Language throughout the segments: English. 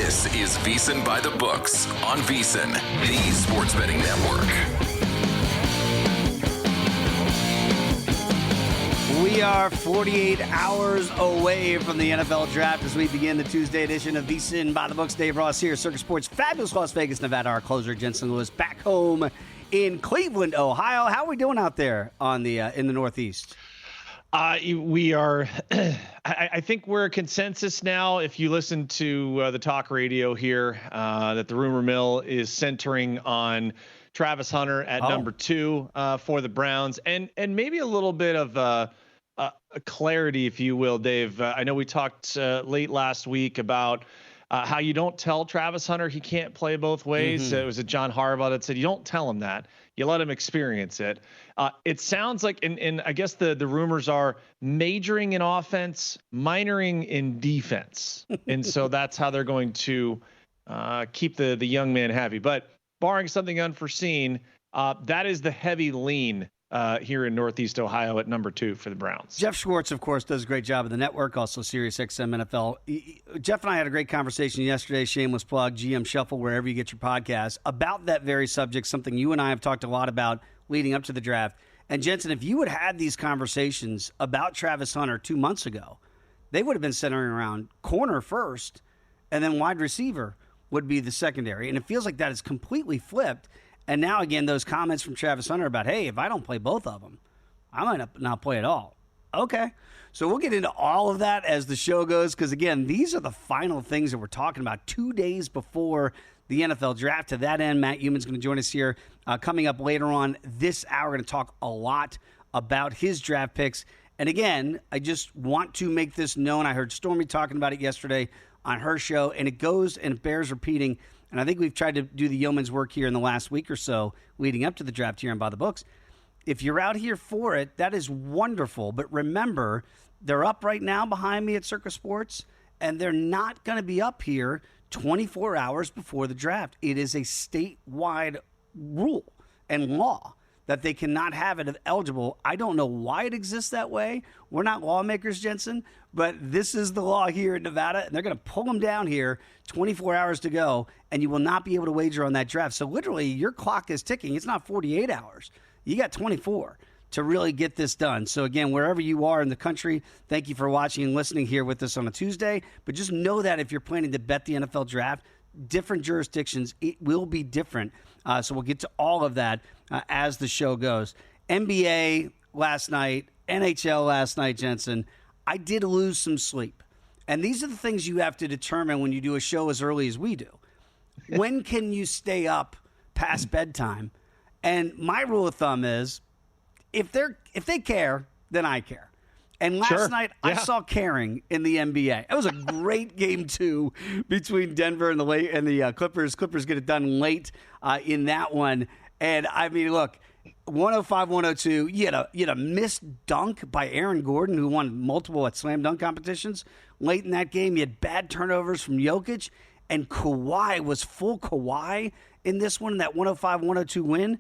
This is VSiN By The Books on VSiN, the sports betting network. We are 48 hours away from the NFL draft as we begin the Tuesday edition of VSiN By The Books. Dave Ross here, Circus Sports, fabulous Las Vegas, Nevada. Our closer, Jensen Lewis, back home in Cleveland, Ohio. How are we doing out there on the in the Northeast? We are, I think we're a consensus now, if you listen to the talk radio here, that the rumor mill is centering on Travis Hunter at number 2 for the Browns, and maybe a little bit of a clarity, if you will, Dave. I know we talked late last week about how you don't tell Travis Hunter he can't play both ways. It was a John Harbaugh that said you don't tell him that. You let him experience it. It sounds like, and I guess the rumors are majoring in offense, minoring in defense. And so that's how they're going to keep the young man happy. But barring something unforeseen, that is the heavy lean here in Northeast Ohio at number 2 for the Browns. Jeff Schwartz, of course, does a great job of the network, also Sirius XM NFL. Jeff and I had a great conversation yesterday, shameless plug, GM Shuffle, wherever you get your podcasts, about that very subject, something you and I have talked a lot about leading up to the draft. And Jensen, if you had had these conversations about Travis Hunter 2 months ago, they would have been centering around corner first, and then wide receiver would be the secondary. And it feels like that is completely flipped. And now, again, those comments from Travis Hunter about, hey, if I don't play both of them, I might not play at all. Okay. So we'll get into all of that as the show goes, because, again, these are the final things that we're talking about 2 days before the NFL draft. To that end, Matt Youmans going to join us here coming up later on this hour. We're going to talk a lot about his draft picks. And, again, I just want to make this known. I heard Stormy talking about it yesterday on her show, and it goes and it bears repeating. And I think we've tried to do the yeoman's work here in the last week or so leading up to the draft here on By The Books. If you're out here for it, that is wonderful. But remember, they're up right now behind me at Circus Sports, and they're not going to be up here 24 hours before the draft. It is a statewide rule and law that they cannot have it eligible. I don't know why it exists that way. We're not lawmakers, Jensen, but this is the law here in Nevada, and they're going to pull them down here 24 hours to go, and you will not be able to wager on that draft. So literally, your clock is ticking. It's not 48 hours. You got 24 to really get this done. So again, wherever you are in the country, thank you for watching and listening here with us on a Tuesday. But just know that if you're planning to bet the NFL draft, different jurisdictions, it will be different. So we'll get to all of that as the show goes. NBA last night, NHL last night, Jensen. I did lose some sleep. And these are the things you have to determine when you do a show as early as we do. When can you stay up past bedtime? And my rule of thumb is, if they care, then I care. And last night, I saw caring in the NBA. It was a great game 2 between Denver and the Clippers. Clippers get it done late in that one. And, I mean, look, 105-102, you had a missed dunk by Aaron Gordon, who won multiple at slam dunk competitions. Late in that game, you had bad turnovers from Jokic. And Kawhi was full Kawhi in this one, in that 105-102 win.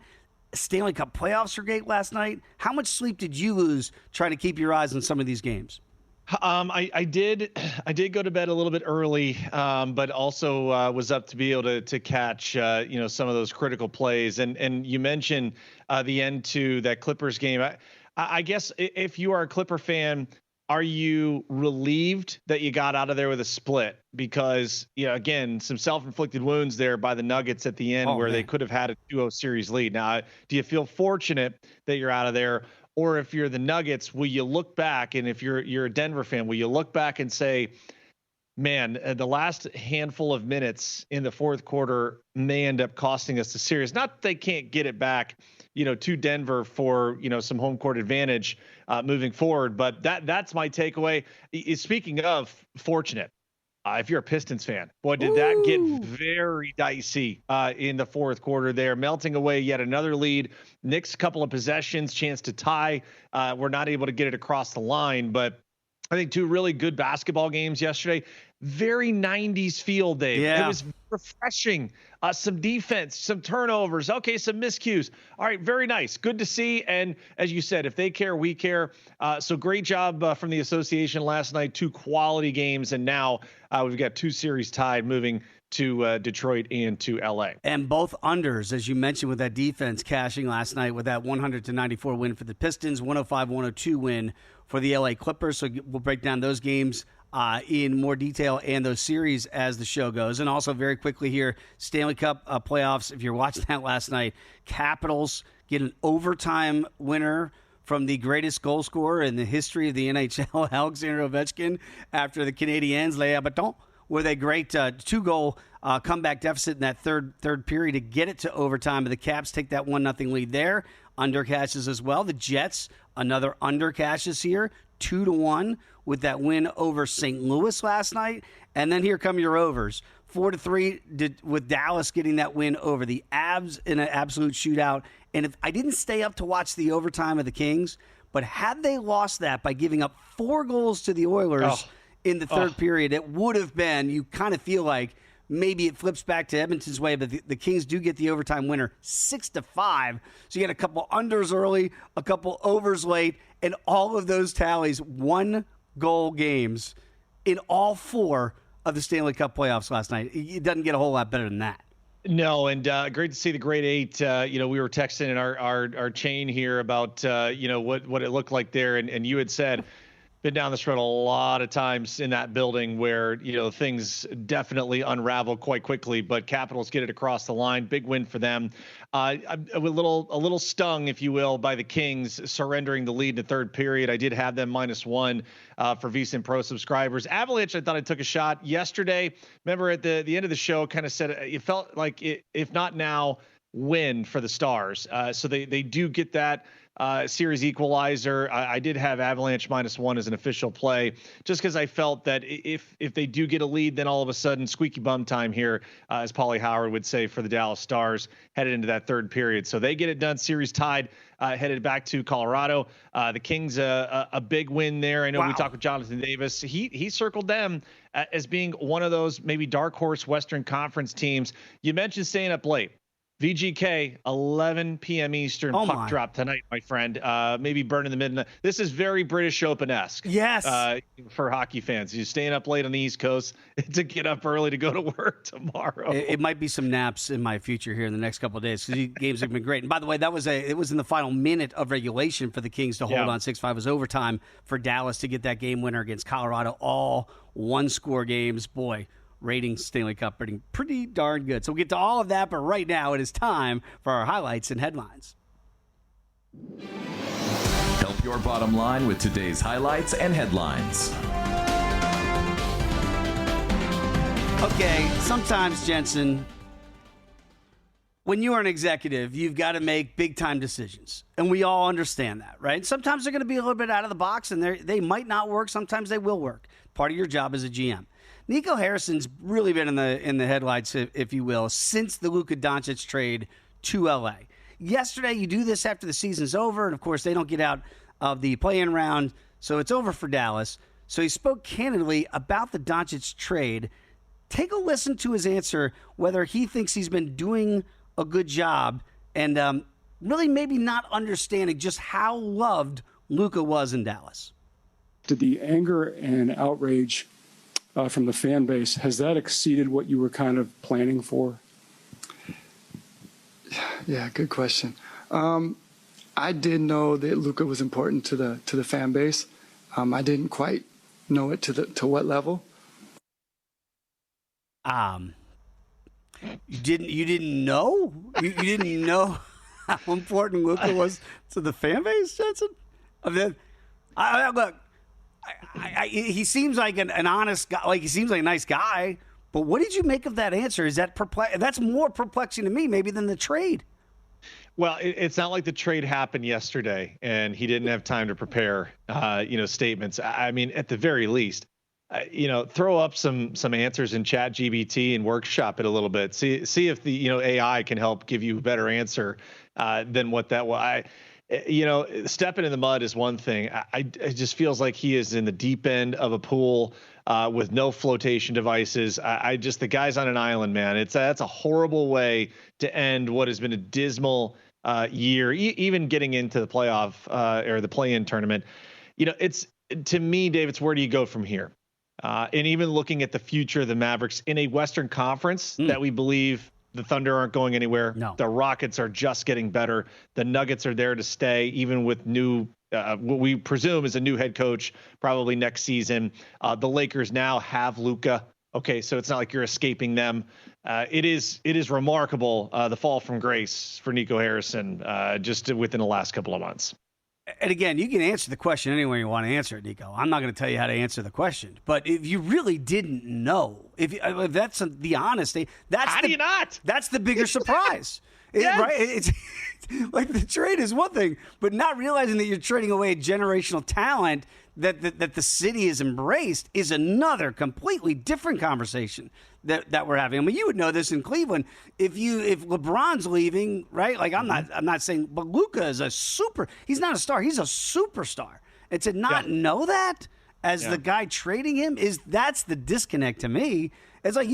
Stanley Cup playoffs were great last night. How much sleep did you lose trying to keep your eyes on some of these games? I did go to bed a little bit early, but also was up to be able to catch some of those critical plays. And you mentioned the end to that Clippers game. I guess if you are a Clipper fan, are you relieved that you got out of there with a split? Because, again, some self-inflicted wounds there by the Nuggets at the end they could have had a 2-0 series lead. Now, do you feel fortunate that you're out of there? Or if you're the Nuggets, will you look back? And if you're a Denver fan, will you look back and say, man, the last handful of minutes in the fourth quarter may end up costing us the series? Not that they can't get it back, to Denver for, some home court advantage moving forward. But that's my takeaway. Speaking of fortunate, if you're a Pistons fan, boy, did that get very dicey in the fourth quarter there, melting away yet another lead. Knicks couple of possessions, chance to tie. We're not able to get it across the line, but I think 2 really good basketball games yesterday. Very 90s feel, Dave. Yeah. It was refreshing. Some defense, some turnovers. Okay, some miscues. All right, very nice. Good to see. And as you said, if they care, we care. So great job from the association last night. 2 quality games, and now we've got 2 series tied moving to Detroit and to LA. And both unders, as you mentioned, with that defense cashing last night with that 100-94 win for the Pistons, 105-102 win for the LA Clippers. So we'll break down those games in more detail and those series as the show goes. And also very quickly here, Stanley Cup playoffs. If you're watching that last night, Capitals get an overtime winner from the greatest goal scorer in the history of the NHL, Alexander Ovechkin, after the Canadiens, Les Habitants, with a great 2-goal comeback deficit in that third period to get it to overtime. But the Caps take that 1-0 lead there. Under cashes as well. The Jets, another under cashes here, 2-1 with that win over St. Louis last night. And then here come your overs. 4-3 with Dallas getting that win over the Avs in an absolute shootout. And if I didn't stay up to watch the overtime of the Kings, but had they lost that by giving up 4 goals to the Oilers in the third period, it would have been, you kind of feel like maybe it flips back to Edmonton's way, but the Kings do get the overtime winner 6-5. So you get a couple unders early, a couple overs late, and all of those tallies 1-goal games in all 4 of the Stanley Cup playoffs last night. It doesn't get a whole lot better than that. No, and great to see the grade 8. We were texting in our chain here about what it looked like there, and you had said, been down this road a lot of times in that building where things definitely unravel quite quickly, but Capitals get it across the line. Big win for them. A little stung, if you will, by the Kings surrendering the lead in the third period. I did have them -1 for VSiN Pro subscribers. Avalanche, I thought I took a shot yesterday. Remember at the end of the show, kind of said it felt like if not now, win for the Stars. So they do get that series equalizer. I did have Avalanche -1 as an official play, just because I felt that if they do get a lead, then all of a sudden squeaky bum time here, as Paulie Howard would say, for the Dallas Stars headed into that third period. So they get it done. Series tied, headed back to Colorado. The Kings a big win there. I know we talked with Jonathan Davis. He circled them as being one of those maybe dark horse Western Conference teams. You mentioned staying up late. VGK, 11 p.m. Eastern, puck drop tonight, my friend. Maybe burning the midnight. This is very British Open-esque. Yes. For hockey fans. You're staying up late on the East Coast to get up early to go to work tomorrow. It might be some naps in my future here in the next couple of days, because these games have been great. And by the way, it was in the final minute of regulation for the Kings to hold on 6-5. It was overtime for Dallas to get that game winner against Colorado. All one-score games. Boy, ratings Stanley Cup pretty darn good. So we'll get to all of that, but right now it is time for our highlights and headlines. Help your bottom line with today's highlights and headlines. Okay, sometimes, Jensen, when you are an executive, you've got to make big-time decisions, and we all understand that, right? Sometimes they're going to be a little bit out of the box, and they might not work. Sometimes they will work. Part of your job as a GM. Nico Harrison's really been in the headlights, if you will, since the Luka Doncic trade to LA. Yesterday, you do this after the season's over, and of course, they don't get out of the play-in round, so it's over for Dallas. So he spoke candidly about the Doncic trade. Take a listen to his answer, whether he thinks he's been doing a good job, and really maybe not understanding just how loved Luka was in Dallas. Did the anger and outrage from the fan base, has that exceeded what you were kind of planning for? Yeah, good question. I did know that Luka was important to the fan base. I didn't quite know it to what level. You didn't know? You didn't know how important Luka was to the fan base, Jensen? Look, he seems like an honest guy. Like, he seems like a nice guy. But what did you make of that answer? Is that that's more perplexing to me maybe than the trade. Well, it's not like the trade happened yesterday and he didn't have time to prepare, statements. I mean, at the very least, throw up some answers in ChatGPT and workshop it a little bit. See if the AI can help give you a better answer than what that was. Stepping in the mud is one thing. It just feels like he is in the deep end of a pool with no flotation devices. The guy's on an island, man. That's a horrible way to end what has been a dismal year, even getting into the playoff or the play-in tournament. To me, Dave, it's where do you go from here? and even looking at the future of the Mavericks in a Western Conference that we believe the Thunder aren't going anywhere. No. The Rockets are just getting better. The Nuggets are there to stay, even with new, what we presume is a new head coach probably next season. The Lakers now have Luka. Okay, so it's not like you're escaping them. It is remarkable, the fall from grace for Nico Harrison just within the last couple of months. And again, you can answer the question any way you want to answer it, Nico. I'm not going to tell you how to answer the question. But if you really didn't know, if that's the honesty, do you not? That's the bigger surprise. Yes. Right? It's like the trade is one thing, but not realizing that you're trading away a generational talent that the city has embraced is another completely different conversation that we're having. I mean, you would know this in Cleveland if LeBron's leaving, right? Like I'm not saying, but Luka is he's not a star, he's a superstar. And to not know that as the guy trading him that's the disconnect to me. It's like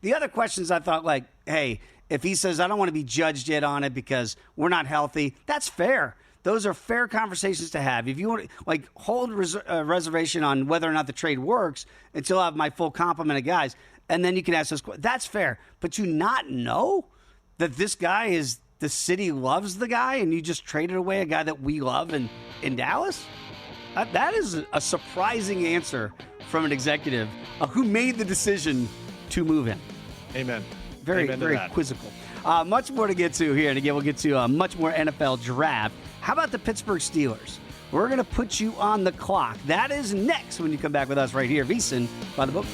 the other questions I thought, like, hey, if he says I don't want to be judged yet on it because we're not healthy, that's fair. Those are fair conversations to have. If you want to hold reservation on whether or not the trade works until I have my full complement of guys, and then you can ask those questions. That's fair. But to not know that this guy the city loves the guy and you just traded away a guy that we love in Dallas? That is a surprising answer from an executive who made the decision to move him. Amen. Very quizzical. Much more to get to here. And again, we'll get to much more NFL draft. How about the Pittsburgh Steelers? We're going to put you on the clock. That is next when you come back with us right here. VSiN by the Books.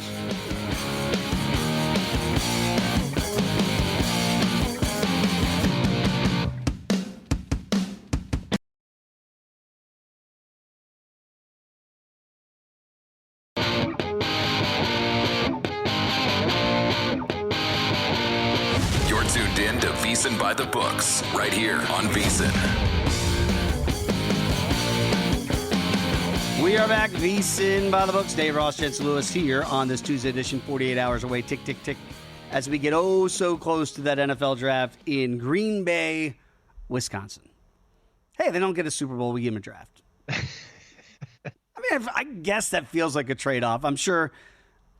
You're tuned in to VSiN by the Books, right here on VSiN. We are back. VSiN by the Books. Dave Ross, Jensen Lewis here on this Tuesday edition, 48 hours away. Tick, tick, tick. As we get so close to that NFL draft in Green Bay, Wisconsin. Hey, they don't get a Super Bowl. We give them a draft. I guess that feels like a trade-off. I'm sure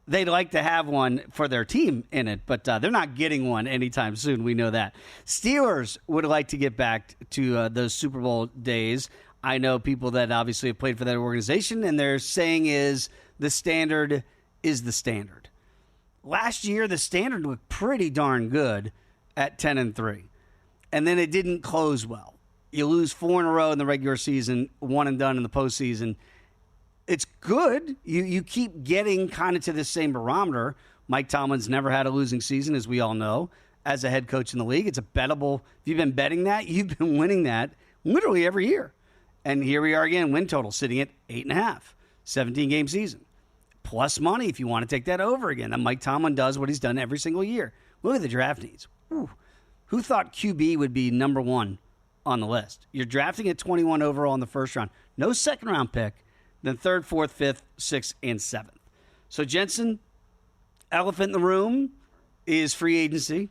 they'd like to have one for their team in it, but they're not getting one anytime soon. We know that. Steelers would like to get back to those Super Bowl days. I know people that obviously have played for that organization, and their saying is the standard is the standard. Last year, the standard looked pretty darn good at 10-3, and then it didn't close well. You lose 4 in a row in the regular season, 1 and done in the postseason. It's good. You keep getting kind of to the same barometer. Mike Tomlin's never had a losing season, as we all know, as a head coach in the league. It's a bettable. If you've been betting that, you've been winning that literally every year. And here we are again, win total sitting at 8.5, 17-game season. Plus money if you want to take that over again. That Mike Tomlin does what he's done every single year. Look at the draft needs. Whew. Who thought QB would be number 1 on the list? You're drafting at 21 overall in the first round. No second-round pick. Then 3rd, 4th, 5th, 6th, and 7th. So, Jensen, elephant in the room is free agency.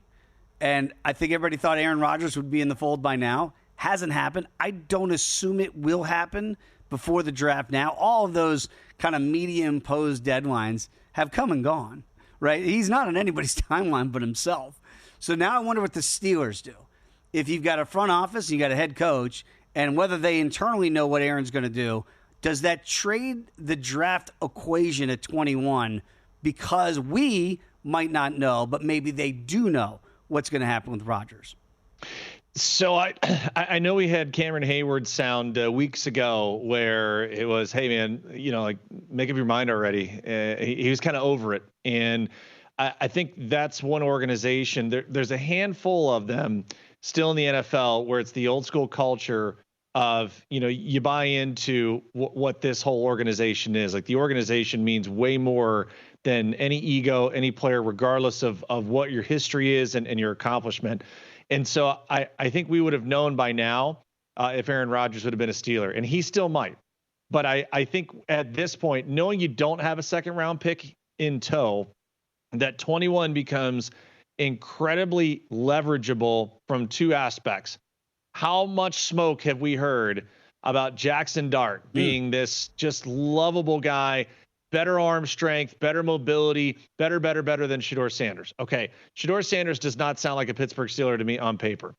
And I think everybody thought Aaron Rodgers would be in the fold by now. Hasn't happened. I don't assume it will happen before the draft now. All of those kind of media-imposed deadlines have come and gone, right? He's not on anybody's timeline but himself. So now I wonder what the Steelers do. If you've got a front office and you got a head coach, and whether they internally know what Aaron's going to do, does that trade the draft equation at 21 because we might not know, but maybe they do know what's going to happen with Rodgers? So I know we had Cameron Hayward sound weeks ago where it was, hey man, make up your mind already. He was kind of over it. And I think that's one organization. There's a handful of them still in the NFL where it's the old school culture of, you buy into what this whole organization is. Like the organization means way more than any ego, any player, regardless of what your history is and your accomplishment. And so I think we would have known by now if Aaron Rodgers would have been a Steeler, and he still might. But I think at this point, knowing you don't have a second-round pick in tow, that 21 becomes incredibly leverageable from 2 aspects. How much smoke have we heard about Jackson Dart being this just lovable guy? better arm strength, better mobility, better than Shedeur Sanders. Okay, Shedeur Sanders does not sound like a Pittsburgh Steeler to me on paper.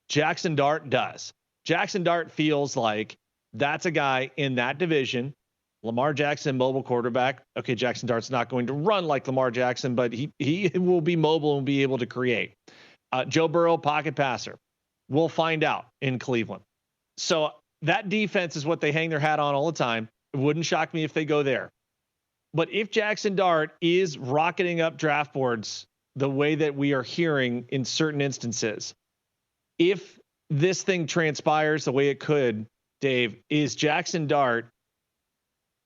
Jackson Dart does. Jackson Dart feels like that's a guy in that division. Lamar Jackson, mobile quarterback. Okay, Jackson Dart's not going to run like Lamar Jackson, but he will be mobile and be able to create. Joe Burrow, pocket passer. We'll find out in Cleveland. So that defense is what they hang their hat on all the time. It wouldn't shock me if they go there. But if Jackson Dart is rocketing up draft boards the way that we are hearing in certain instances, if this thing transpires the way it could, Dave, is Jackson Dart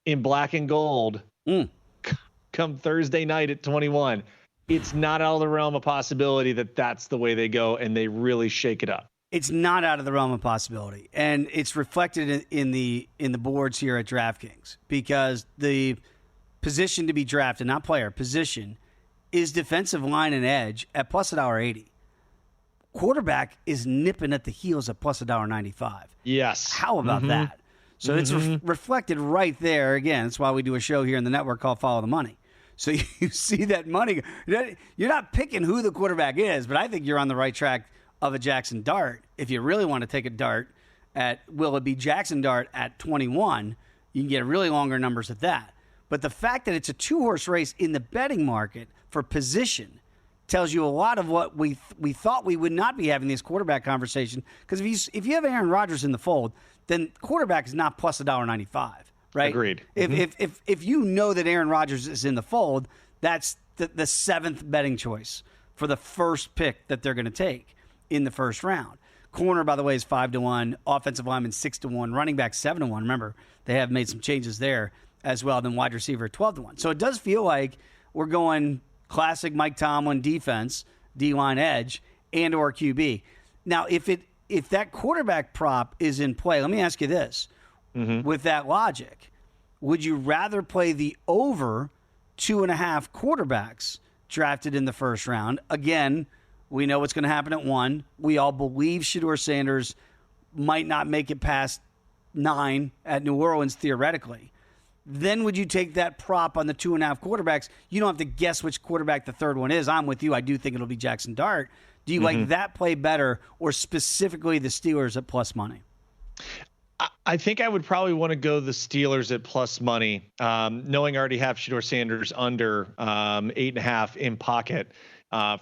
in black and gold come Thursday night at 21? It's not out of the realm of possibility that that's the way they go and they really shake it up. It's not out of the realm of possibility, and it's reflected in the boards here at DraftKings, because the position to be drafted, not player, position, is defensive line and edge at plus $1.80. Quarterback is nipping at the heels at plus $1.95. Yes. How about that? So it's reflected right there. Again, that's why we do a show here in the network called Follow the Money. So you see that money. You're not picking who the quarterback is, but I think you're on the right track of a Jackson Dart. If you really want to take a dart at, will it be Jackson Dart at 21, you can get really longer numbers at that. But the fact that it's a two-horse race in the betting market for position tells you a lot of what we thought we would not be having this quarterback conversation. Because if you have Aaron Rodgers in the fold, then quarterback is not plus $1.95, right? Agreed. If you know that Aaron Rodgers is in the fold, that's the seventh betting choice for the first pick that they're going to take in the first round. Corner, by the way, is 5-1. Offensive lineman 6-1. Running back 7-1. Remember, they have made some changes there as well. Then wide receiver 12-1. So it does feel like we're going classic Mike Tomlin defense, D-line edge, and or QB. Now, if that quarterback prop is in play, let me ask you this. With that logic, would you rather play the over 2.5 quarterbacks drafted in the first round? Again, we know what's going to happen at 1. We all believe Shedeur Sanders might not make it past 9 at New Orleans, theoretically. Then would you take that prop on the 2.5 quarterbacks? You don't have to guess which quarterback the third one is. I'm with you. I do think it'll be Jackson Dart. Do you like that play better, or specifically the Steelers at plus money? I think I would probably want to go the Steelers at plus money, knowing I already have Shedeur Sanders under 8.5 in pocket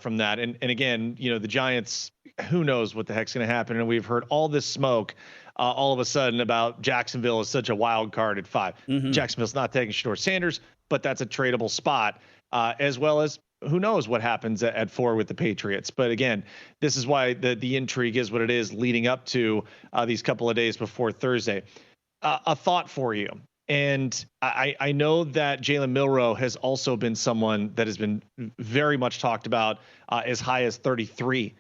from that. And again, the Giants, who knows what the heck's going to happen. And we've heard all this smoke all of a sudden about Jacksonville is such a wild card at 5. Jacksonville's not taking Shedeur Sanders, but that's a tradable spot, as well as who knows what happens at 4 with the Patriots. But again, this is why the intrigue is what it is leading up to these couple of days before Thursday. A thought for you. And I know that Jalen Milroe has also been someone that has been very much talked about as high as 33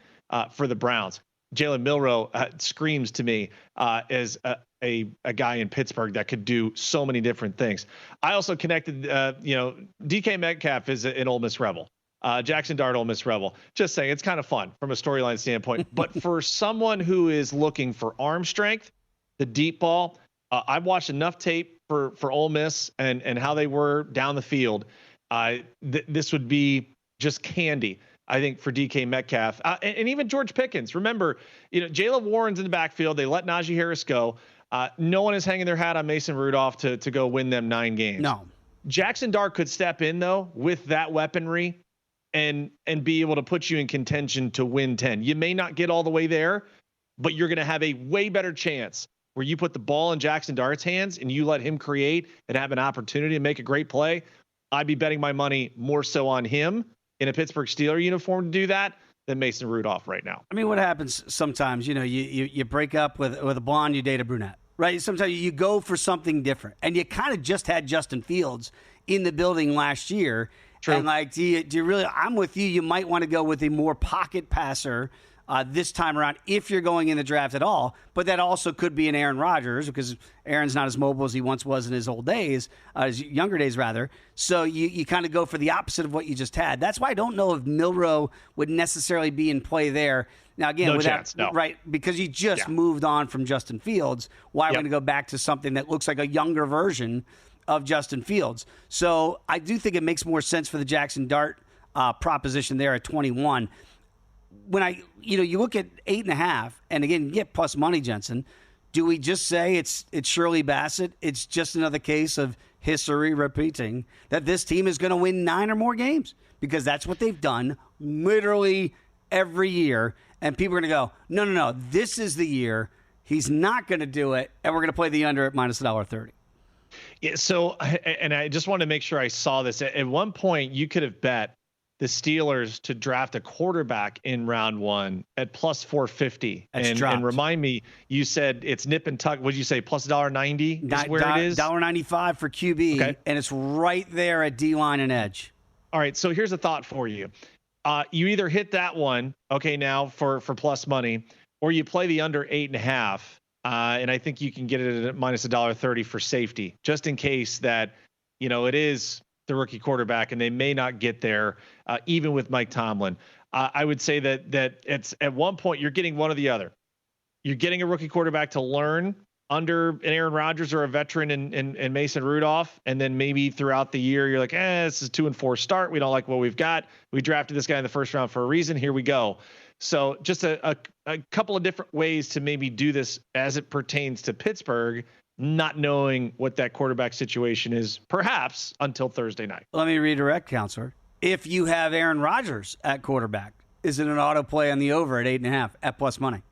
for the Browns. Jalen Milroe screams to me as a guy in Pittsburgh that could do so many different things. I also connected, DK Metcalf is an Ole Miss Rebel. Jackson Dart, Ole Miss Rebel. Just saying, it's kind of fun from a storyline standpoint. But for someone who is looking for arm strength, the deep ball, I've watched enough tape for Ole Miss and how they were down the field. This would be just candy, I think, for DK Metcalf and even George Pickens. Remember, Jaylen Warren's in the backfield. They let Najee Harris go. No one is hanging their hat on Mason Rudolph to go win them 9 games. No. Jackson Dart could step in, though, with that weaponry and be able to put you in contention to win 10. You may not get all the way there, but you're going to have a way better chance where you put the ball in Jackson Dart's hands and you let him create and have an opportunity to make a great play. I'd be betting my money more so on him in a Pittsburgh Steelers uniform to do that than Mason Rudolph right now. I mean, what happens sometimes, you break up with a blonde, you date a brunette, right? Sometimes you go for something different. And you kind of just had Justin Fields in the building last year. True. And do you really, I'm with you. You might want to go with a more pocket passer this time around if you're going in the draft at all. But that also could be an Aaron Rodgers, because Aaron's not as mobile as he once was in his old days, his younger days rather. So you kind of go for the opposite of what you just had. That's why I don't know if Milroe would necessarily be in play there. Now, again, no. Right, because you just moved on from Justin Fields. Why are we going to go back to something that looks like a younger version of Justin Fields. So I do think it makes more sense for the Jackson Dart proposition there at 21. When you look at 8.5, and again, you get plus money, Jensen. Do we just say it's Shirley Bassett? It's just another case of history repeating that this team is going to win 9 or more games, because that's what they've done literally every year. And people are going to go, no, this is the year. He's not going to do it, and we're going to play the under at minus $1.30. Yeah, so, and I just wanted to make sure I saw this. At one point, you could have bet the Steelers to draft a quarterback in round 1 at plus 450. And remind me, you said it's nip and tuck. What did you say? Plus $1.90 is where it is? $1.95 for QB, okay. And it's right there at D-line and edge. All right, so here's a thought for you. You either hit that one, okay, now for plus money, or you play the under 8.5, and I think you can get it at minus $1.30 for safety, just in case that, it is the rookie quarterback and they may not get there, even with Mike Tomlin. I would say that it's at one point you're getting one or the other. You're getting a rookie quarterback to learn under an Aaron Rodgers or a veteran in Mason Rudolph, and then maybe throughout the year you're like, this is 2-4 start. We don't like what we've got. We drafted this guy in the first round for a reason. Here we go. So just a couple of different ways to maybe do this as it pertains to Pittsburgh, not knowing what that quarterback situation is, perhaps until Thursday night. Let me redirect, Counselor. If you have Aaron Rodgers at quarterback, is it an auto play on the over at 8.5 at plus money?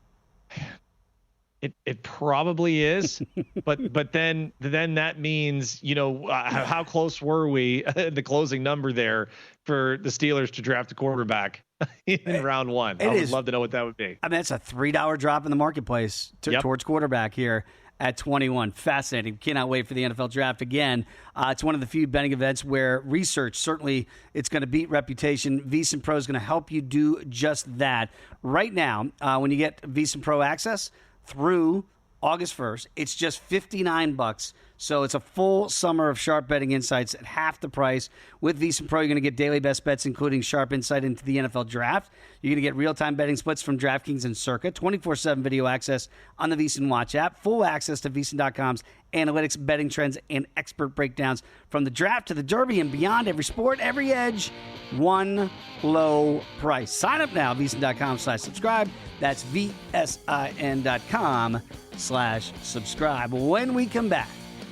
It probably is, but then that means, how close were we the closing number there for the Steelers to draft a quarterback in round 1? I would love to know what that would be. I mean, it's a $3 drop in the marketplace towards quarterback here at 21. Fascinating. Cannot wait for the NFL draft again. It's one of the few betting events where research, certainly it's going to beat reputation. VSiN Pro is going to help you do just that. Right now, when you get VSiN Pro access through August 1st, it's just $59. So it's a full summer of sharp betting insights at half the price. With VSiN Pro, you're going to get daily best bets, including sharp insight into the NFL draft. You're going to get real-time betting splits from DraftKings and Circa, 24/7 video access on the VSiN Watch app, full access to VSiN.com's analytics, betting trends, and expert breakdowns from the draft to the Derby and beyond. Every sport, every edge, one low price. Sign up now, VSiN.com/subscribe. That's VSIN.com/subscribe. When we come back,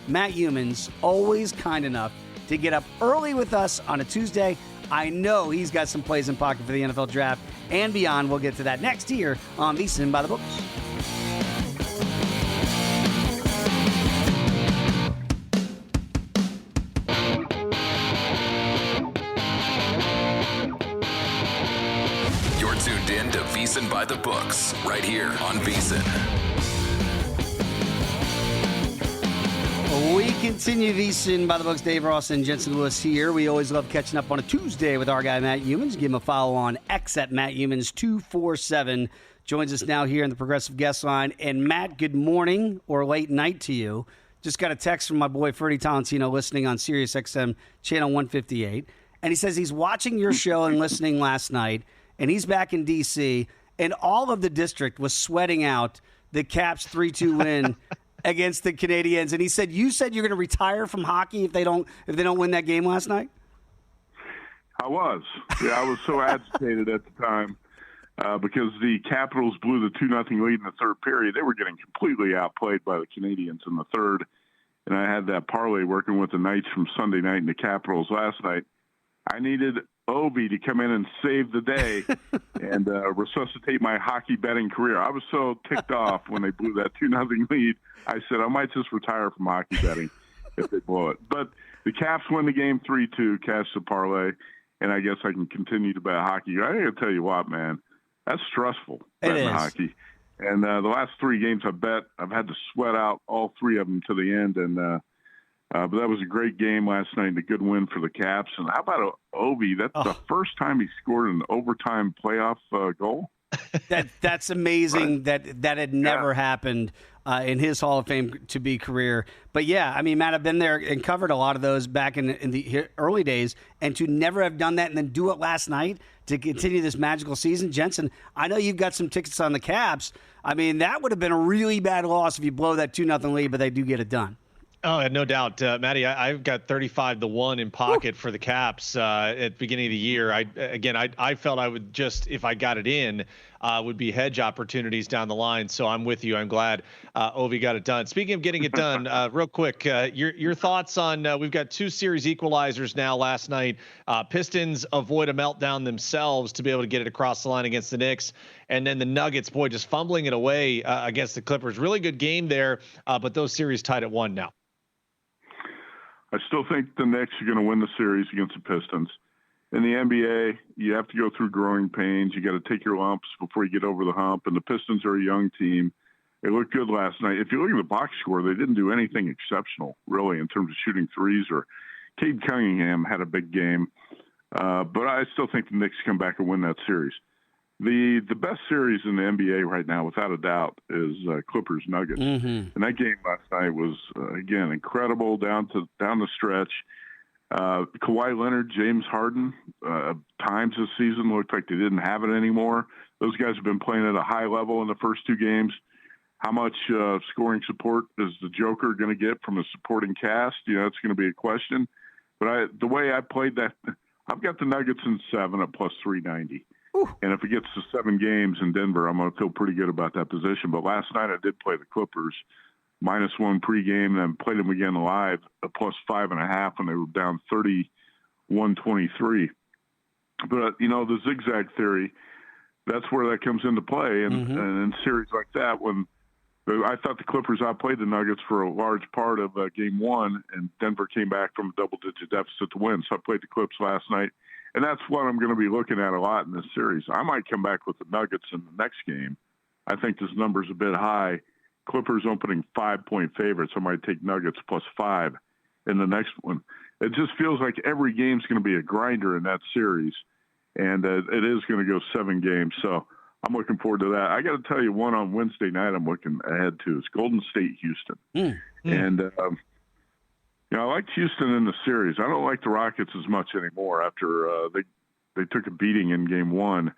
Matt Youmans, always kind enough to get up early with us on a Tuesday. I know he's got some plays in pocket for the NFL draft and beyond. We'll get to that next here on VSiN By The Books. You're tuned in to VSiN By The Books right here on VSiN. We continue VSiN By The Books. Dave Ross and Jensen Lewis here. We always love catching up on a Tuesday with our guy, Matt Youmans. Give him a follow on X at Matt Youmans247. Joins us now here in the Progressive Guest Line. And Matt, good morning or late night to you. Just got a text from my boy Ferdy Tolentino listening on Sirius XM channel 158. And he says he's watching your show and listening last night. And he's back in D.C. And all of the district was sweating out the Caps 3-2 win against the Canadiens. And he said, you said you're going to retire from hockey if they don't win that game last night? I was. Yeah, I was so agitated at the time because the Capitals blew the 2-0 lead in the third period. They were getting completely outplayed by the Canadiens in the third. And I had that parlay working with the Knights from Sunday night and the Capitals last night. I needed Obi to come in and save the day and resuscitate my hockey betting career. I was so ticked off when they blew that 2-0 lead. I said, I might just retire from hockey betting if they blow it. But the Caps win the game 3-2, cash the parlay, and I guess I can continue to bet hockey. I got to tell you what, man, that's stressful, betting hockey. And the last 3 games I've had to sweat out all 3 of them to the end. And but that was a great game last night and a good win for the Caps. And how about Obi? That's the first time he scored an overtime playoff goal. That's amazing. Right. That had never happened in his Hall of Fame to be career. But yeah, I mean, Matt, I've been there and covered a lot of those back in the early days, and to never have done that and then do it last night to continue this magical season. Jensen, I know you've got some tickets on the Caps. I mean, that would have been a really bad loss if you blow that 2-0 lead, but they do get it done. Oh, no doubt, Maddie. I've got 35-1 in pocket for the Caps at the beginning of the year. I felt I would just, if I got it in, would be hedge opportunities down the line. So I'm with you. I'm glad Ovi got it done. Speaking of getting it done, real quick, your thoughts on we've got 2 series equalizers now last night. Pistons avoid a meltdown themselves to be able to get it across the line against the Knicks. And then the Nuggets, boy, just fumbling it away against the Clippers. Really good game there, but those series tied at 1 now. I still think the Knicks are going to win the series against the Pistons. In the NBA, you have to go through growing pains. You got to take your lumps before you get over the hump. And the Pistons are a young team. They looked good last night. If you look at the box score, they didn't do anything exceptional, really, in terms of shooting threes. Or Cade Cunningham had a big game. But I still think the Knicks come back and win that series. The best series in the NBA right now, without a doubt, is Clippers-Nuggets. Mm-hmm. And that game last night was, again, incredible down the stretch. Kawhi Leonard, James Harden, times this season looked like they didn't have it anymore. Those guys have been playing at a high level in the first 2 games. How much scoring support is the Joker going to get from a supporting cast? That's going to be a question. But the way I played that, I've got the Nuggets in 7 at plus 390. Ooh. And if it gets to 7 games in Denver, I'm going to feel pretty good about that position. But last night I did play the Clippers -1 pregame, then played them again live at plus 5.5 when they were down 31-23. But, the zigzag theory, that's where that comes into play. And, and in series like that, when I thought the Clippers outplayed the Nuggets for a large part of game 1, and Denver came back from a double-digit deficit to win. So I played the Clips last night. And that's what I'm going to be looking at a lot in this series. I might come back with the Nuggets in the next game. I think this number's a bit high. Clippers opening 5-point favorites. I might take Nuggets plus 5 in the next one. It just feels like every game's going to be a grinder in that series. And it is going to go 7 games. So I'm looking forward to that. I got to tell you, one on Wednesday night I'm looking ahead to is Golden State, Houston. And, I like Houston in the series. I don't like the Rockets as much anymore after they took a beating in game 1.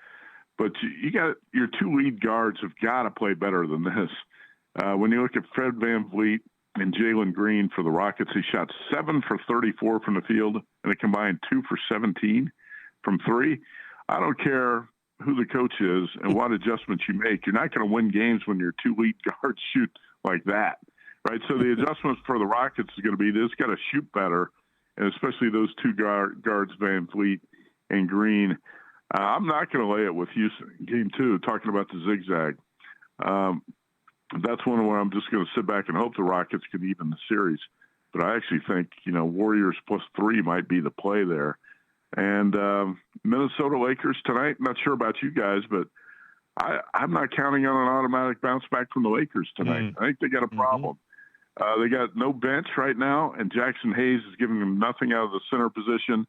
But you got your 2 lead guards have got to play better than this. When you look at Fred VanVleet and Jalen Green for the Rockets, he shot 7 for 34 from the field and a combined 2 for 17 from 3. I don't care who the coach is and what adjustments you make. You're not going to win games when your 2 lead guards shoot like that. Right, so the adjustments for the Rockets is going to be they just got to shoot better, and especially those 2 guards, VanVleet and Green. I'm not going to lay it with Houston. Game 2, talking about the zigzag. That's one where I'm just going to sit back and hope the Rockets can even the series. But I actually think Warriors plus 3 might be the play there. And Minnesota Lakers tonight. Not sure about you guys, but I'm not counting on an automatic bounce back from the Lakers tonight. I think they got a problem. They got no bench right now, and Jackson Hayes is giving them nothing out of the center position.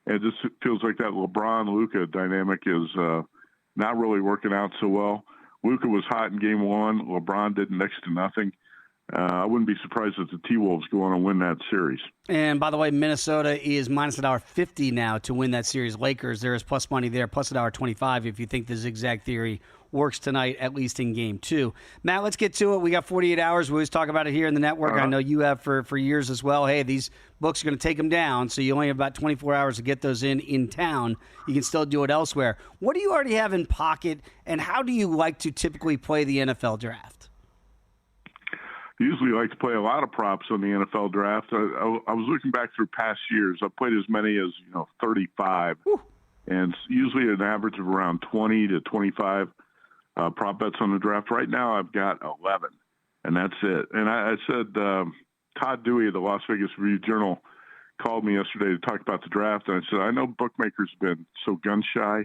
And it just feels like that LeBron-Luka dynamic is not really working out so well. Luka was hot in game 1. LeBron did next to nothing. I wouldn't be surprised if the T-Wolves go on and win that series. And by the way, Minnesota is minus $1.50 now to win that series. Lakers, there is plus money there, plus $1.25 if you think the zigzag theory works tonight, at least in game 2. Matt, let's get to it. We got 48 hours. We always talk about it here in the network. I know you have for years as well. Hey, these books are going to take them down, so you only have about 24 hours to get those in town. You can still do it elsewhere. What do you already have in pocket, and how do you like to typically play the NFL draft? Usually like to play a lot of props on the NFL draft. I was looking back through past years. I've played as many as 35, and it's usually an average of around 20 to 25 prop bets on the draft. Right now I've got 11, and that's it. And I said Todd Dewey of the Las Vegas Review-Journal called me yesterday to talk about the draft, and I said, I know bookmakers have been so gun-shy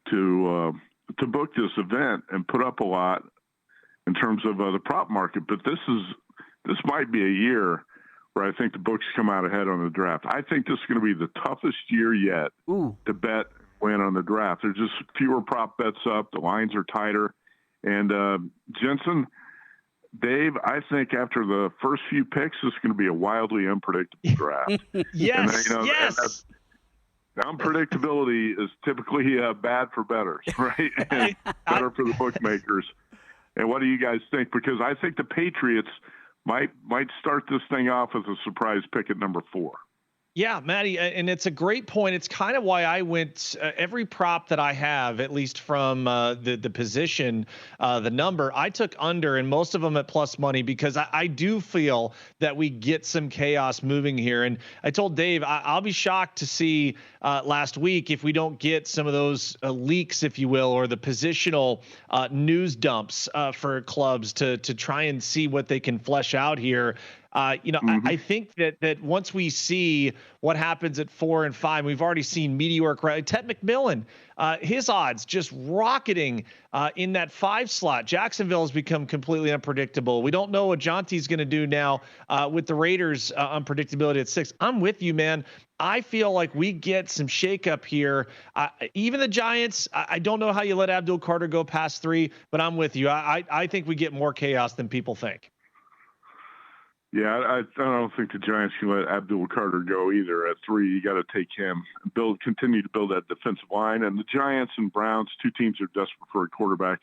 to book this event and put up a lot in terms of the prop market, but this might be a year where I think the books come out ahead on the draft. I think this is going to be the toughest year yet to bet win on the draft. There's just fewer prop bets up. The lines are tighter. And Jensen, Dave, I think after the first few picks, this is going to be a wildly unpredictable draft. Yes, and, yes. Unpredictability is typically bad for bettors, right? And better for the bookmakers. And what do you guys think? Because I think the Patriots might start this thing off as a surprise pick at number 4. Yeah, Maddie, and it's a great point. It's kind of why I went every prop that I have, at least from the position, the number, I took under, and most of them at plus money, because I do feel that we get some chaos moving here. And I told Dave, I'll be shocked to see last week if we don't get some of those leaks, if you will, or the positional news dumps for clubs to try and see what they can flesh out here. I think that once we see what happens at 4 and 5, we've already seen meteoric. Ted McMillan, his odds just rocketing in that 5 slot. Jacksonville has become completely unpredictable. We don't know what Jonty's going to do now with the Raiders' unpredictability at 6. I'm with you, man. I feel like we get some shakeup here. Even the Giants, I don't know how you let Abdul Carter go past 3, but I'm with you. I think we get more chaos than people think. Yeah, I don't think the Giants can let Abdul Carter go either. At 3, you got to take him. Continue to build that defensive line. And the Giants and Browns, 2 teams are desperate for a quarterback.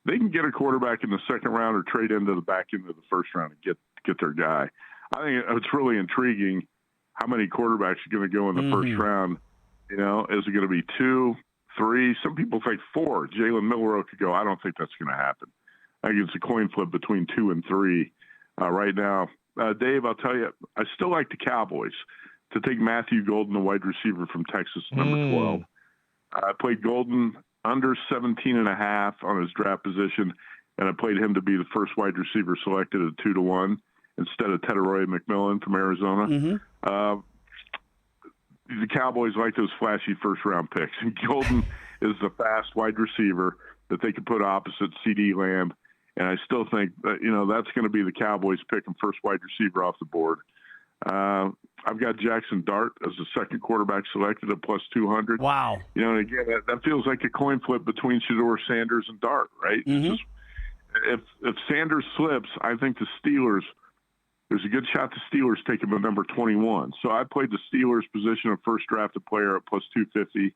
They can get a quarterback in the 2nd round or trade into the back end of the 1st round and get their guy. I think it's really intriguing how many quarterbacks are going to go in the 1st round. Is it going to be 2, 3? Some people think 4. Jalen Milroe could go. I don't think that's going to happen. I think it's a coin flip between 2 and 3 right now. Dave, I'll tell you, I still like the Cowboys to take Matthew Golden, the wide receiver from Texas, number 12. I played Golden under 17.5 on his draft position, and I played him to be the first wide receiver selected at 2-1 instead of Tedoroy McMillan from Arizona. The Cowboys like those flashy first-round picks, and Golden is the fast wide receiver that they could put opposite CeeDee Lamb. And I still think that, that's going to be the Cowboys picking first wide receiver off the board. I've got Jackson Dart as the 2nd quarterback selected at plus 200. Wow. And again, that feels like a coin flip between Shedeur Sanders and Dart, right? It's just, if Sanders slips, I think the Steelers, there's a good shot the Steelers take him at number 21. So I played the Steelers position of first drafted player at plus 250.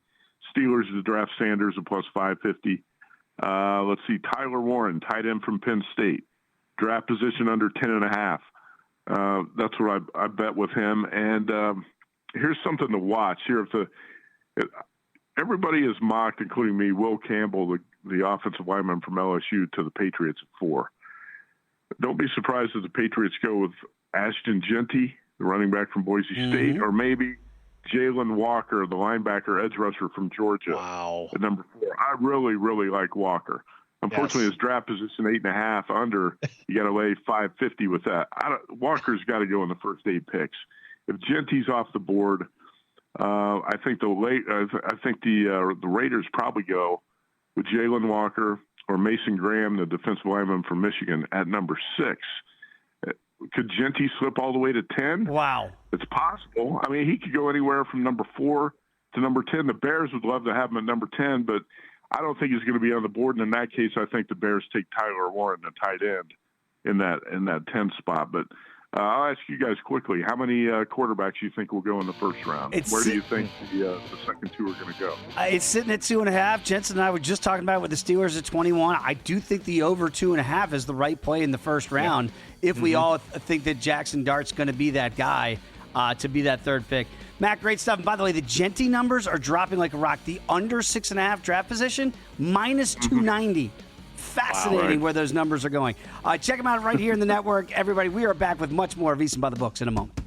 Steelers to draft Sanders at plus 550. Let's see, Tyler Warren, tight end from Penn State, draft position under 10.5. That's what I bet with him. And here's something to watch here. Everybody is mocked, including me, Will Campbell, the offensive lineman from LSU, to the Patriots at 4. Don't be surprised if the Patriots go with Ashton Jeanty, the running back from Boise State, or maybe Jalen Walker, the linebacker edge rusher from Georgia, at number 4. I really, really like Walker. Unfortunately, his draft position 8.5 under. You got to lay 550 with that. Walker's got to go in the first 8 picks. If Genty's off the board, I think the Raiders probably go with Jalen Walker or Mason Graham, the defensive lineman from Michigan, at number 6. Could Jeanty slip all the way to 10? Wow. It's possible. I mean, he could go anywhere from number 4 to number 10. The Bears would love to have him at number 10, but I don't think he's going to be on the board. And in that case, I think the Bears take Tyler Warren, the tight end, in that 10 spot. But I'll ask you guys quickly, how many quarterbacks you think will go in the first round? Where do you think the second 2 are going to go? It's sitting at 2.5. Jensen and I were just talking about it with the Steelers at 21. I do think the over 2.5 is the right play in the first round if we all think that Jackson Dart's going to be that guy to be that 3rd pick. Matt, great stuff. And by the way, the Jeanty numbers are dropping like a rock. The under 6.5 draft position, minus 290. Fascinating where those numbers are going. Check them out right here in the network. Everybody, we are back with much more VSiN By The Books in a moment.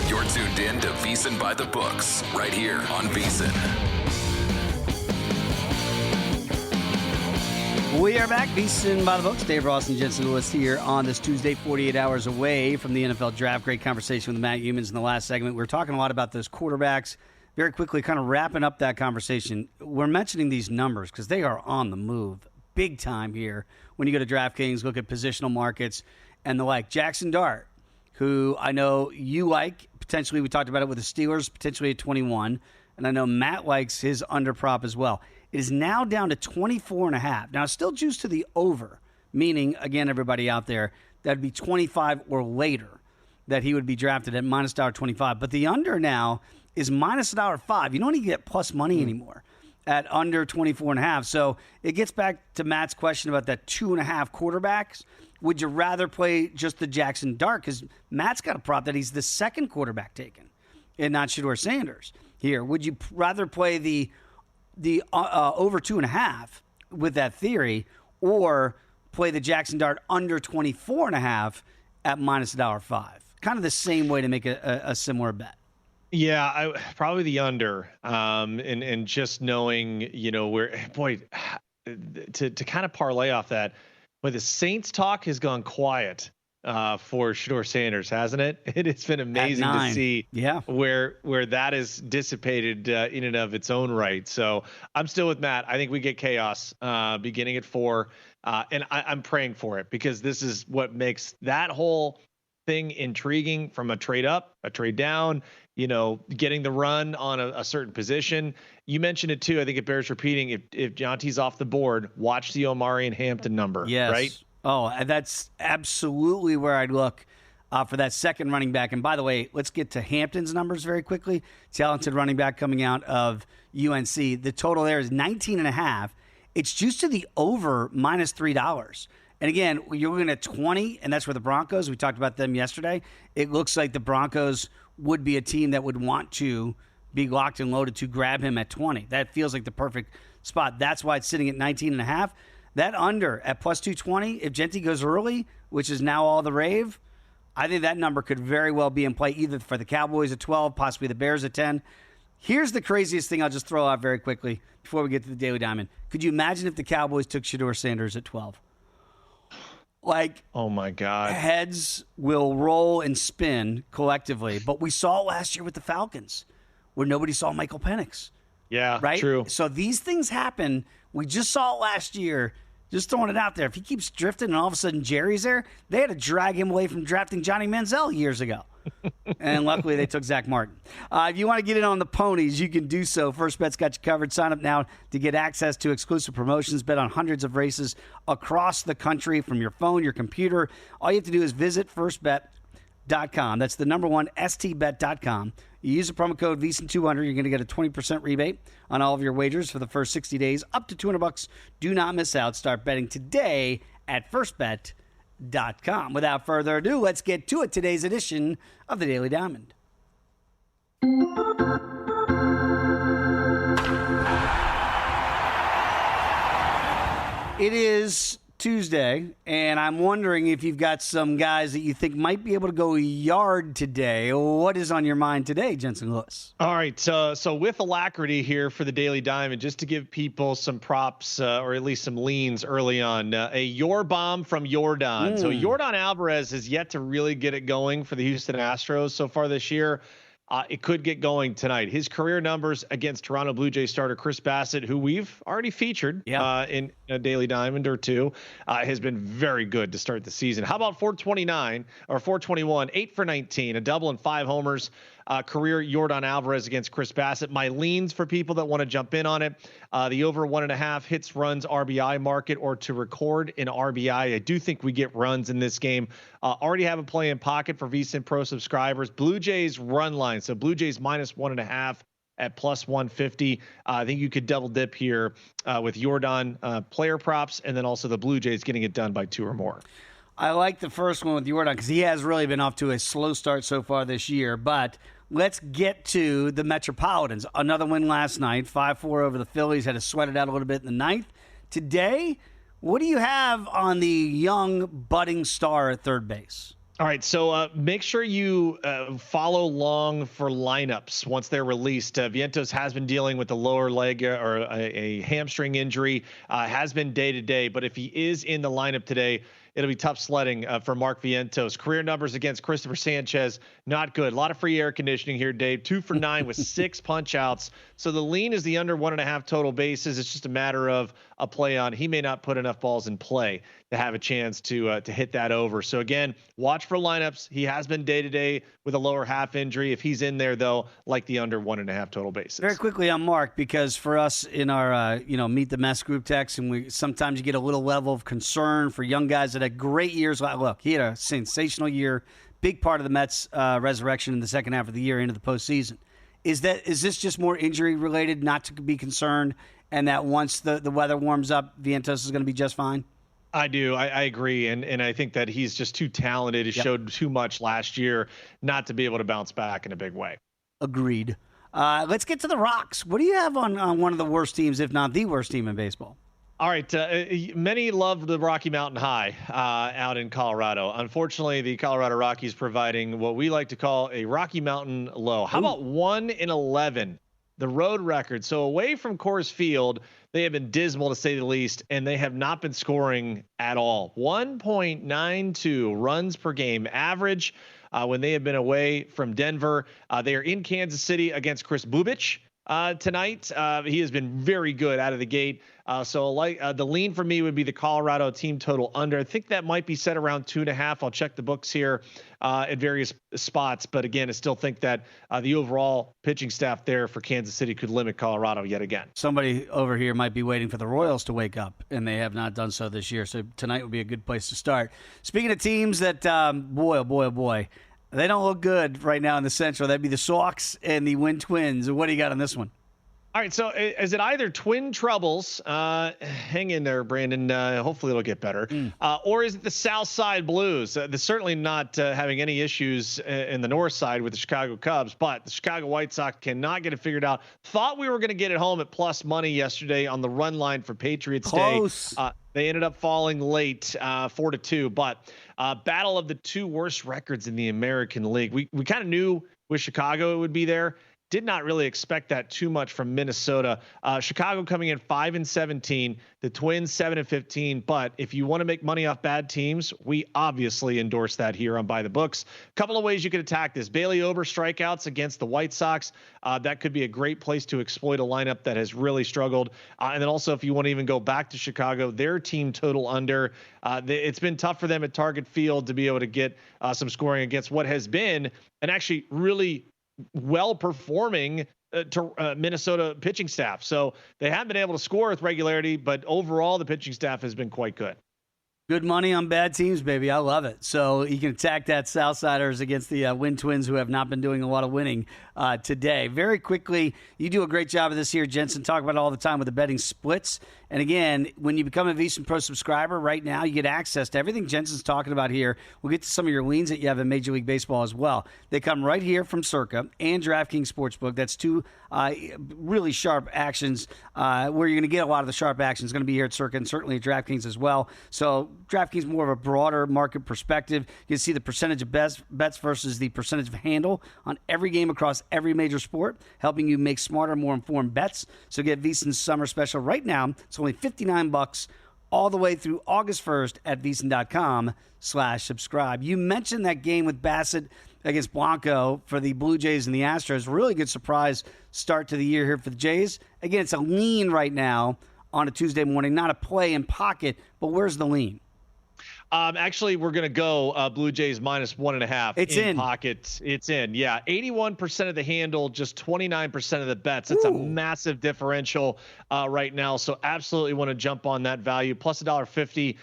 You're tuned in to VSiN By The Books right here on VSiN. We are back. VSiN By The Books. Dave Ross and Jensen Lewis here on this Tuesday, 48 hours away from the NFL Draft. Great conversation with Matt Youmans in the last segment. We were talking a lot about those quarterbacks. Very quickly, kind of wrapping up that conversation. We're mentioning these numbers because they are on the move big time here. When you go to DraftKings, look at positional markets and the like. Jackson Dart, who I know you like. Potentially, we talked about it with the Steelers, potentially at 21. And I know Matt likes his under prop as well. It is now down to 24.5. Now, it's still juiced to the over, meaning, again, everybody out there, that'd be 25 or later that he would be drafted at minus $1.25. But the under now is minus $1.05. You don't even get plus money anymore at under 24.5. So it gets back to Matt's question about that 2.5 quarterbacks. Would you rather play just the Jackson Dart? Because Matt's got a prop that he's the second quarterback taken and not Shedeur Sanders here. Would you rather play the over 2.5 with that theory, or play the Jackson Dart under 24.5 at minus $1.05? Kind of the same way to make a similar bet. Yeah, probably the under. And just knowing, where, boy, to kind of parlay off that, but the Saints talk has gone quiet for Shedeur Sanders, hasn't it? It's been amazing to see where that is dissipated in and of its own right. So I'm still with Matt. I think we get chaos beginning at 4. And I'm praying for it, because this is what makes that whole thing intriguing, from a trade up, a trade down, getting the run on a certain position. You mentioned it too. I think it bears repeating. If Jonty's off the board, watch the Omari and Hampton number. Yes. Right? Oh, that's absolutely where I'd look for that second running back. And by the way, let's get to Hampton's numbers very quickly. Talented running back coming out of UNC. The total there is 19.5. It's juiced to the over minus $3. And again, you're looking at 20, and that's where the Broncos, we talked about them yesterday. It looks like the Broncos would be a team that would want to be locked and loaded to grab him at 20. That feels like the perfect spot. That's why it's sitting at 19.5. That under at plus 220, if Genty goes early, which is now all the rave, I think that number could very well be in play either for the Cowboys at 12, possibly the Bears at 10. Here's the craziest thing I'll just throw out very quickly before we get to the Daily Diamond. Could you imagine if the Cowboys took Shedeur Sanders at 12? Like, oh my God, heads will roll and spin collectively. But we saw it last year with the Falcons, where nobody saw Michael Penix. Yeah, right. True. So these things happen. We just saw it last year. Just throwing it out there. If he keeps drifting and all of a sudden Jerry's there, they had to drag him away from drafting Johnny Manziel years ago. And luckily they took Zach Martin. If you want to get in on the ponies, you can do so. First Bet's got you covered. Sign up now to get access to exclusive promotions. Bet on hundreds of races across the country from your phone, your computer. All you have to do is visit firstbet.com. That's the number one, stbet.com. You use the promo code VSiN200. You're going to get a 20% rebate on all of your wagers for the first 60 days, up to $200. Do not miss out. Start betting today at firstbet.com. Without further ado, let's get to it. Today's edition of the Daily Diamond. It is Tuesday, and I'm wondering if you've got some guys that you think might be able to go yard today. What is on your mind today, Jensen Lewis? All right, so with alacrity here for the Daily Diamond, just to give people some props or at least some leans early on, a your bomb from Yordan. So Yordan Alvarez has yet to really get it going for the Houston Astros so far this year. It could get going tonight. His career numbers against Toronto Blue Jays starter Chris Bassett, who we've already featured in a Daily Diamond or two, has been very good to start the season. How about 429 or 421, 8 for 19, a double and 5 homers. Career Yordan Alvarez against Chris Bassett. My leans for people that want to jump in on it, the over 1.5 hits, runs, RBI market, or to record an RBI. I do think we get runs in this game. Already have a play in pocket for VSiN Pro subscribers. Blue Jays run line. So Blue Jays minus 1.5 at plus 150. I think you could double dip here with Yordan player props, and then also the Blue Jays getting it done by 2 or more. I like the first one with Yordan because he has really been off to a slow start so far this year. But let's get to the Metropolitans. Another win last night, 5-4 over the Phillies. Had to sweat it out a little bit in the ninth. Today, what do you have on the young budding star at third base? All right, so make sure you follow along for lineups once they're released. Vientos has been dealing with the lower leg or a hamstring injury, has been day-to-day. But if he is in the lineup today, it'll be tough sledding for Mark Vientos. Career numbers against Christopher Sanchez, not good. A lot of free air conditioning here, Dave. 2 for 9 with 6 punch outs. So the lean is the under 1.5 total bases. It's just a matter of a play on. He may not put enough balls in play to have a chance to hit that over. So again, watch for lineups. He has been day-to-day with a lower half injury. If he's in there, though, like the under 1.5 total bases. Very quickly on Mark, because for us in our Meet the Mess group text, and we sometimes you get a little level of concern for young guys that had great years. Look, he had a sensational year, big part of the Mets' resurrection in the second half of the year into the postseason. Is this just more injury related, not to be concerned, and that once the weather warms up, Vientos is going to be just fine? I do. I agree. And I think that he's just too talented. He showed too much last year not to be able to bounce back in a big way. Agreed. Let's get to the Rocks. What do you have on one of the worst teams, if not the worst team in baseball? All right. Many love the Rocky Mountain High out in Colorado. Unfortunately, the Colorado Rockies providing what we like to call a Rocky Mountain low. How about 1-11, the road record? So away from Coors Field, they have been dismal to say the least, and they have not been scoring at all. 1.92 runs per game average when they have been away from Denver. They are in Kansas City against Chris Bubich tonight. He has been very good out of the gate. So the lean for me would be the Colorado team total under. I think that might be set around 2.5. I'll check the books here at various spots. But again, I still think that the overall pitching staff there for Kansas City could limit Colorado yet again. Somebody over here might be waiting for the Royals to wake up, and they have not done so this year. So tonight would be a good place to start. Speaking of teams that, boy, they don't look good right now in the Central. That'd be the Sox and the Wind Twins. What do you got on this one? All right, so is it either twin troubles? Hang in there, Brandon. Hopefully it'll get better. Or is it the South Side Blues? They're certainly not having any issues in the North Side with the Chicago Cubs, but the Chicago White Sox cannot get it figured out. Thought we were going to get it home at plus money yesterday on the run line for Patriots Close. Day. They ended up falling late, 4-2. But battle of the two worst records in the American League. We kind of knew with Chicago it would be there. Did not really expect that too much from Minnesota. Chicago coming in 5-17, the Twins 7-15. But if you want to make money off bad teams, we obviously endorse that here on By the Books. A couple of ways you could attack this. Bailey Ober strikeouts against the White Sox. That could be a great place to exploit a lineup that has really struggled. And then also, if you want to even go back to Chicago, their team total under. It's been tough for them at Target Field to be able to get some scoring against what has been an actually really well-performing Minnesota pitching staff. So they haven't been able to score with regularity, but overall the pitching staff has been quite good. Good money on bad teams, baby. I love it. So you can attack that Southsiders against the Wind Twins, who have not been doing a lot of winning today. Very quickly, you do a great job of this here, Jensen. Talk about it all the time with the betting splits. And again, when you become a VSiN Pro subscriber right now, you get access to everything Jensen's talking about here. We'll get to some of your leans that you have in Major League Baseball as well. They come right here from Circa and DraftKings Sportsbook. That's two really sharp actions where you're going to get a lot of the sharp actions. Going to be here at Circa and certainly at DraftKings as well. So DraftKings more of a broader market perspective. You can see the percentage of bets versus the percentage of handle on every game across every major sport, helping you make smarter, more informed bets. So get VSiN's summer special right now. It's only $59 all the way through August 1st at VSiN.com/subscribe. You mentioned that game with Bassett against Blanco for the Blue Jays and the Astros. Really good surprise start to the year here for the Jays. Again, it's a lean right now on a Tuesday morning, not a play in pocket, but where's the lean? Actually, we're going to go Blue Jays minus 1.5. It's in pocket. It's in. Yeah. 81% of the handle, just 29% of the bets. That's a massive differential right now. So absolutely want to jump on that value. Plus $1.50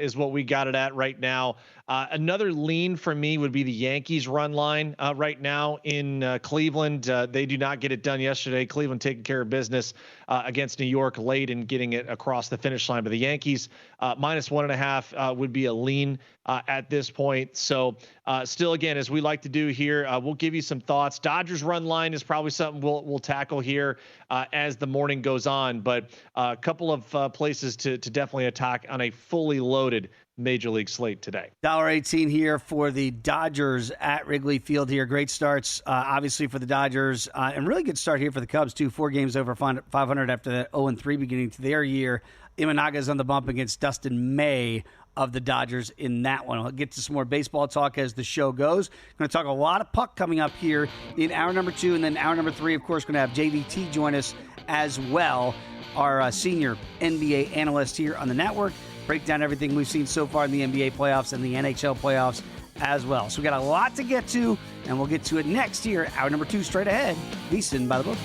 is what we got it at right now. Another lean for me would be the Yankees run line right now in Cleveland. They do not get it done yesterday. Cleveland taking care of business against New York late and getting it across the finish line. But the Yankees minus 1.5 would be a lean at this point. So still, again, as we like to do here, we'll give you some thoughts. Dodgers run line is probably something we'll tackle here as the morning goes on. But a couple of places to definitely attack on a fully loaded Major League slate today. $1.18 here for the Dodgers at Wrigley Field here. Great starts, obviously, for the Dodgers. And really good start here for the Cubs, too. 4 games over 500 after that 0-3 beginning to their year. Imanaga's on the bump against Dustin May of the Dodgers in that one. I'll get to some more baseball talk as the show goes. Going to talk a lot of puck coming up here in hour number 2. And then hour number 3, of course, going to have JVT join us as well, our senior NBA analyst here on the network. Break down everything we've seen so far in the NBA playoffs and the NHL playoffs as well. So we got a lot to get to, and we'll get to it next year. Hour number 2 straight ahead. VSiN by the Books.